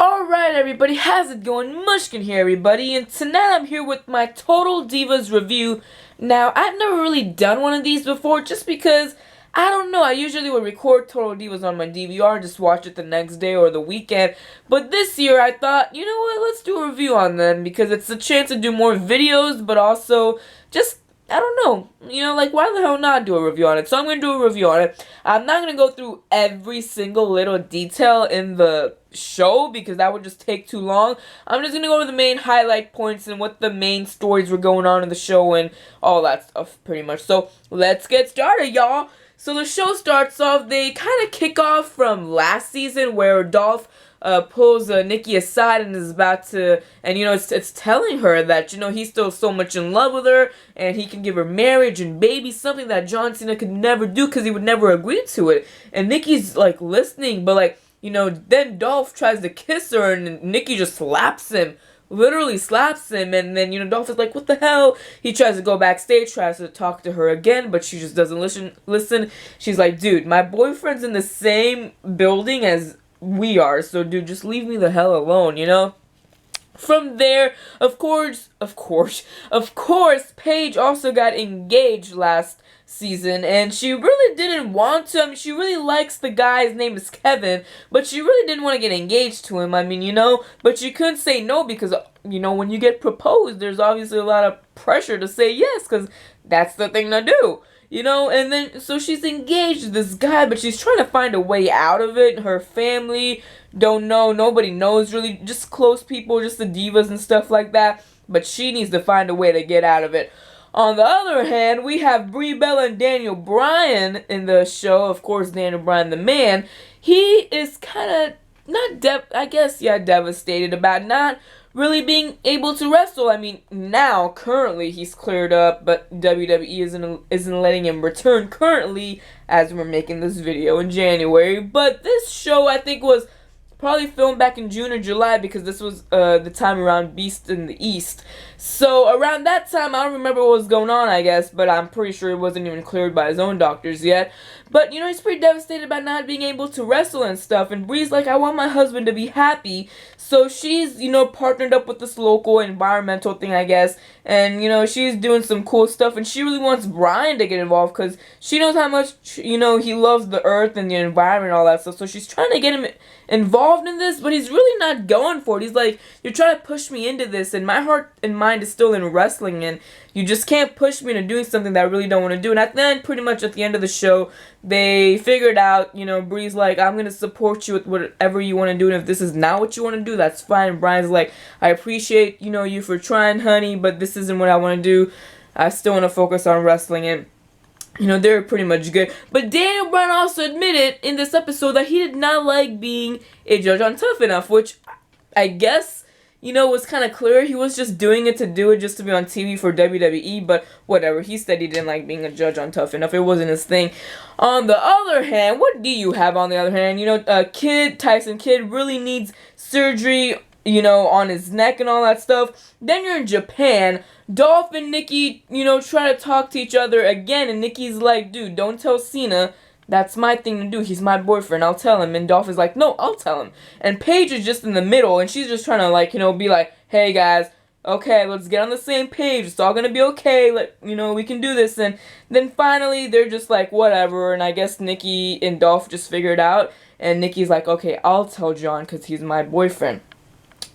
Alright everybody, how's it going? Mushkin here everybody, and tonight I'm here with my Total Divas review. Now, I've never really done one of these before just because, I don't know, I usually would record Total Divas on my DVR and just watch it the next day or the weekend. But this year I thought, you know what, let's do a review on them because it's a chance to do more videos, but also just I don't know, like, why the hell not do a review on it? So I'm going to do a review on it. I'm not going to go through every single little detail in the show because that would just take too long. I'm just going to go over the main highlight points and what the main stories were going on in the show and all that stuff, pretty much. So let's get started, y'all. So the show starts off, they kind of kick off from last season where Dolph pulls Nikki aside and is about to, and it's telling her that he's still so much in love with her and he can give her marriage and babies, something that John Cena could never do because he would never agree to it. And Nikki's like listening, but like then Dolph tries to kiss her and Nikki just slaps him. Literally slaps him, and then Dolph is like, what the hell? He tries to go backstage, tries to talk to her again, but she just doesn't listen. She's like, dude, my boyfriend's in the same building as we are, so dude, just leave me the hell alone. From there, of course, Paige also got engaged last season, and she really didn't want to. I mean, she really likes the guy, his name is Kevin, but she really didn't want to get engaged to him. I mean, but she couldn't say no because, when you get proposed, there's obviously a lot of pressure to say yes, because that's the thing to do. And then, so she's engaged to this guy, but she's trying to find a way out of it. Her family don't know, nobody knows really, just close people, just the divas and stuff like that, but she needs to find a way to get out of it. On the other hand, we have Brie Bella and Daniel Bryan in the show. Of course, Daniel Bryan, the man, he is kind of devastated about not really being able to wrestle. I mean, now, currently, he's cleared up, but WWE isn't letting him return currently as we're making this video in January. But this show, I think, was probably filmed back in June or July because this was the time around Beast in the East. So around that time, I don't remember what was going on, I guess, but I'm pretty sure it wasn't even cleared by his own doctors yet. But, he's pretty devastated about not being able to wrestle and stuff, and Brie's like, I want my husband to be happy. So she's, partnered up with this local environmental thing, I guess, and, she's doing some cool stuff, and she really wants Bryan to get involved because she knows how much, he loves the earth and the environment and all that stuff, so she's trying to get him involved in this, but he's really not going for it. He's like, you're trying to push me into this, and my heart and mind is still in wrestling, and you just can't push me into doing something that I really don't want to do. And then, pretty much at the end of the show, they figured out, Brie's like, I'm going to support you with whatever you want to do, and if this is not what you want to do, that's fine. And Bryan's like, I appreciate, you for trying, honey, but this isn't what I want to do. I still want to focus on wrestling, and they're pretty much good. But Daniel Bryan also admitted in this episode that he did not like being a judge on Tough Enough, which I guess, was kind of clear. He was just doing it to do it just to be on TV for WWE, but whatever. He said he didn't like being a judge on Tough Enough. It wasn't his thing. On the other hand, what do you have on the other hand? Tyson Kidd really needs surgery, on his neck and all that stuff. Then you're in Japan. Dolph and Nikki, try to talk to each other again, and Nikki's like, dude, don't tell Cena. That's my thing to do. He's my boyfriend. I'll tell him. And Dolph is like, no, I'll tell him. And Paige is just in the middle, and she's just trying to, be like, hey, guys, okay, let's get on the same page. It's all gonna be okay. We can do this. And then finally, they're just like, whatever. And I guess Nikki and Dolph just figured it out. And Nikki's like, okay, I'll tell John because he's my boyfriend.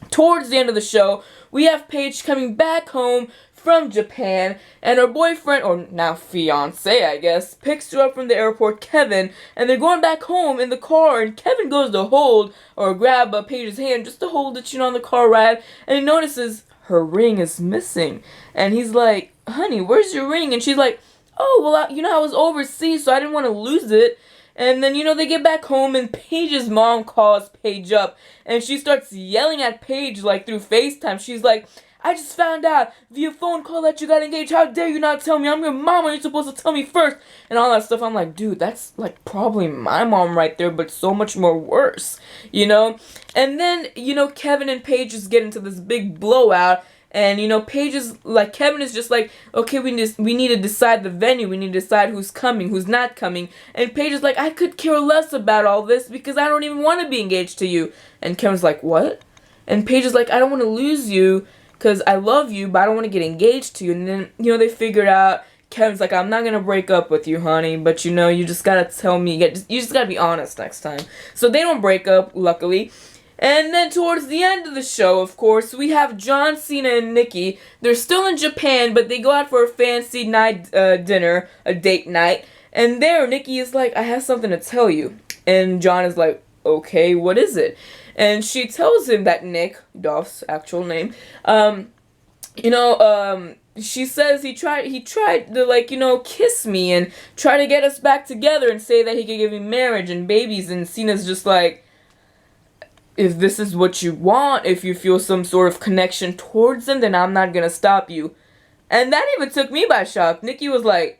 Towards the end of the show, we have Paige coming back home from Japan, and her boyfriend, or now fiance, I guess, picks her up from the airport, Kevin, and they're going back home in the car, and Kevin goes to hold, or grab Paige's hand just to hold it, on the car ride, and he notices her ring is missing, and he's like, honey, where's your ring? And she's like, oh, well, I was overseas, so I didn't want to lose it. And then, they get back home, and Paige's mom calls Paige up, and she starts yelling at Paige, like, through FaceTime. She's like, I just found out via phone call that you got engaged. How dare you not tell me? I'm your mama. You're supposed to tell me first. And all that stuff. I'm like, dude, that's, like, probably my mom right there, but so much more worse, And then, Kevin and Paige just get into this big blowout, And you know, Paige is like, Kevin is just like, okay, we need to decide the venue, we need to decide who's coming, who's not coming. And Paige is like, I could care less about all this because I don't even want to be engaged to you. And Kevin's like, what? And Paige is like, I don't want to lose you because I love you, but I don't want to get engaged to you. And then, you know, they figured out, Kevin's like, I'm not going to break up with you, honey, but you know, you just got to tell me, you just got to be honest next time. So they don't break up, luckily. And then towards the end of the show, of course, we have John Cena and Nikki. They're still in Japan, but they go out for a fancy night dinner, a date night. And there, Nikki is like, I have something to tell you. And John is like, okay, what is it? And she tells him that Nick, Dolph's actual name, she says he tried to, like, you know, kiss me and try to get us back together and say that he could give me marriage and babies. And Cena's just like, if this is what you want, if you feel some sort of connection towards him, then I'm not gonna stop you. And that even took me by shock. Nikki was like,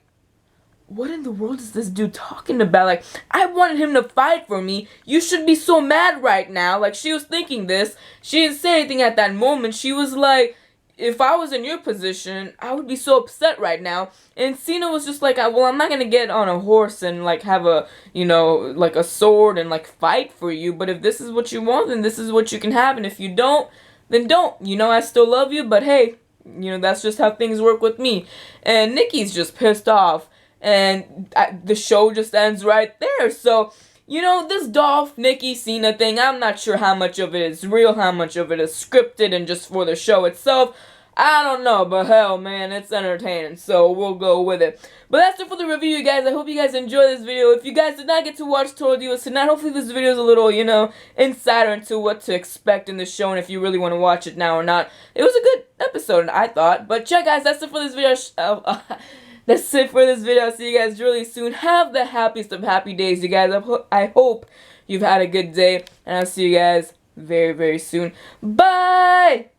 what in the world is this dude talking about? Like, I wanted him to fight for me. You should be so mad right now. Like, she was thinking this. She didn't say anything at that moment. She was like, if I was in your position, I would be so upset right now. And Cena was just like, well, I'm not gonna get on a horse and, like, have a, you know, like, a sword and, like, fight for you. But if this is what you want, then this is what you can have. And if you don't, then don't. You know, I still love you, but hey, you know, that's just how things work with me. And Nikki's just pissed off. And the show just ends right there. So, you know, this Dolph, Nikki, Cena thing, I'm not sure how much of it is real, how much of it is scripted and just for the show itself. I don't know, but hell, man, it's entertaining, so we'll go with it. But that's it for the review, you guys. I hope you guys enjoyed this video. If you guys did not get to watch Total Divas tonight, hopefully this video is a little, you know, insider into what to expect in the show and if you really want to watch it now or not. It was a good episode, I thought. But yeah, guys, that's it for this video. That's it for this video. I'll see you guys really soon. Have the happiest of happy days, you guys. I hope you've had a good day. And I'll see you guys very, very soon. Bye!